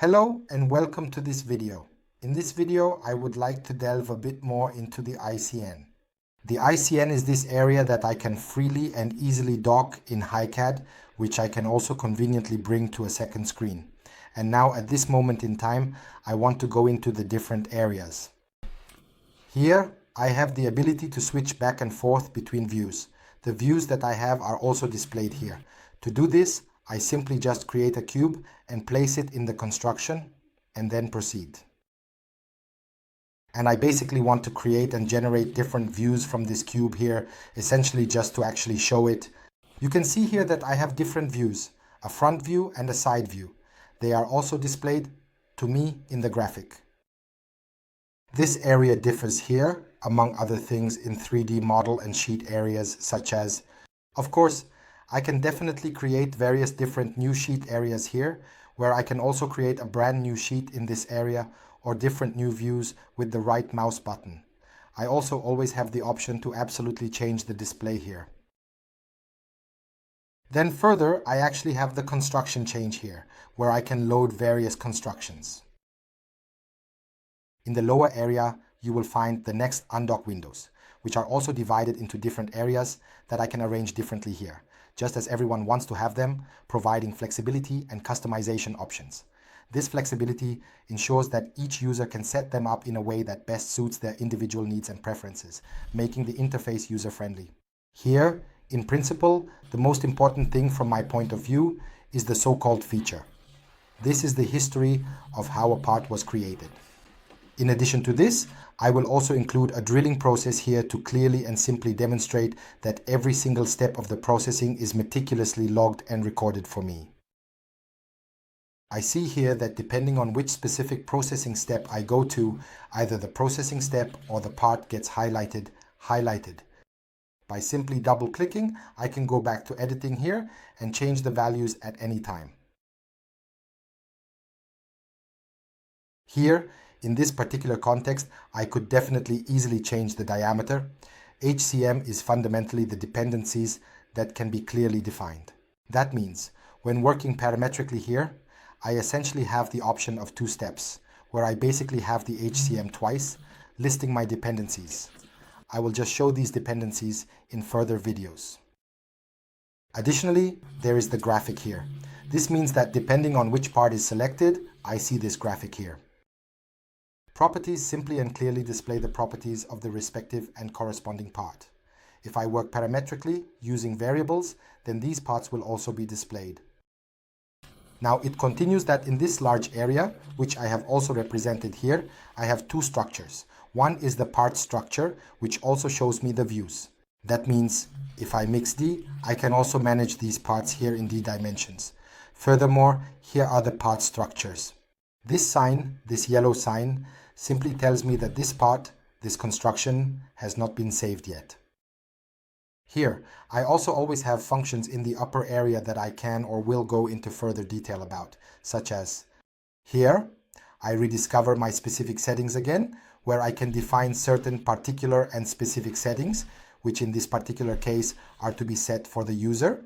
Hello and welcome to this video. In this video, I would like to delve a bit more into the ICN. The ICN is this area that I can freely and easily dock in HiCAD, which I can also conveniently bring to a second screen. And now at this moment in time, I want to go into the different areas. Here, I have the ability to switch back and forth between views. The views that I have are also displayed here. To do this, I simply just create a cube and place it in the construction and then proceed. And I basically want to create and generate different views from this cube here, essentially just to actually show it. You can see here that I have different views, a front view and a side view. They are also displayed to me in the graphic. This area differs here, among other things, in 3D model and sheet areas such as, of course, I can definitely create various different new sheet areas here, where I can also create a brand new sheet in this area or different new views with the right mouse button. I also always have the option to absolutely change the display here. Then further, I actually have the construction change here, where I can load various constructions. In the lower area, you will find the next undock windows, which are also divided into different areas that I can arrange differently here, just as everyone wants to have them, providing flexibility and customization options. This flexibility ensures that each user can set them up in a way that best suits their individual needs and preferences, making the interface user-friendly. Here, in principle, the most important thing from my point of view is the so-called feature. This is the history of how a part was created. In addition to this, I will also include a drilling process here to clearly and simply demonstrate that every single step of the processing is meticulously logged and recorded for me. I see here that depending on which specific processing step I go to, either the processing step or the part gets highlighted. By simply double-clicking, I can go back to editing here and change the values at any time. Here, in this particular context, I could definitely easily change the diameter. HCM is fundamentally the dependencies that can be clearly defined. That means, when working parametrically here, I essentially have the option of two steps, where I basically have the HCM twice, listing my dependencies. I will just show these dependencies in further videos. Additionally, there is the graphic here. This means that depending on which part is selected, I see this graphic here. Properties simply and clearly display the properties of the respective and corresponding part. If I work parametrically using variables, then these parts will also be displayed. Now it continues that in this large area, which I have also represented here, I have two structures. One is the part structure, which also shows me the views. That means if I mix D, I can also manage these parts here in D dimensions. Furthermore, here are the part structures. This sign, this yellow sign, simply tells me that this part, this construction, has not been saved yet. Here, I also always have functions in the upper area that I can or will go into further detail about, such as here, I rediscover my specific settings again, where I can define certain particular and specific settings, which in this particular case are to be set for the user.